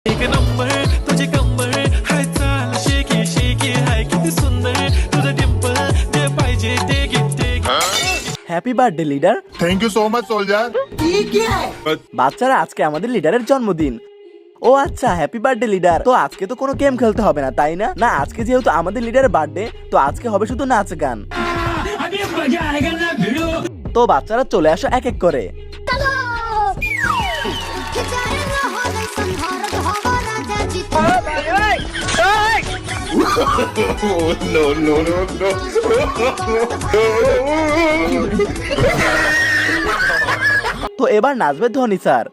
एक नंबर तुझे कंबर हाय चाल शेकी शेकी हाय किती सुंदर तुझं डिंपल जे पाहिजे ते घे happy birthday leader. Thank you so much soldier. বাচ্চারা আজকে আমাদের লিডারের জন্মদিন। ও আচ্ছা, হ্যাপি বার্থডে লিডার। তো আজকে তো কোনো গেম খেলতে হবে না, তাই না? না, আজকে যেহেতু আমাদের লিডারের বার্থডে, তো আজকে হবে শুধু নাচ গান। তো বাচ্চারা চলে আসো এক এক করে। No no no no. তো এবার নাচবে ধনী স্যার।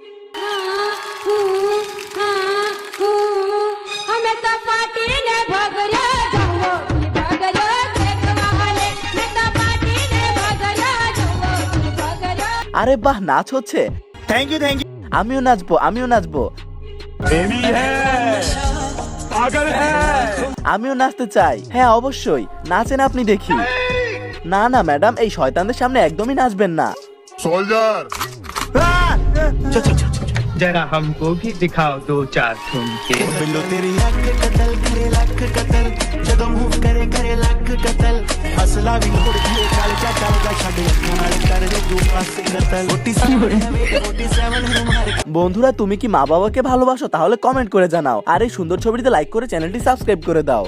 আরে বাহ, নাচ হচ্ছে। थैंक यू আমিও নাচবো, আমিও নাচবো। बेबी है पागल है। আমিও নাচতে চাই। হ্যাঁ অবশ্যই, নাচেন আপনি দেখি। না না ম্যাডাম, এই শয়তানদের সামনে একদমই নাচবেন না। सोल्जर जरा हमको भी दिखाओ दो चार ठुमके। बिल्लो तेरी अख कतल करे लख कतल जदों मूव करे करे लख कतल असला भी लोड़ दिए चल जा छड़ अखां नाल कर दे दो पासे कतल 47 हमारे। বন্ধুরা, তুমি কি মা বাবাকে ভালোবাসো? তাহলে কমেন্ট করে জানাও। আর এই সুন্দর ছবিটিতে লাইক করে চ্যানেলটি সাবস্ক্রাইব করে দাও।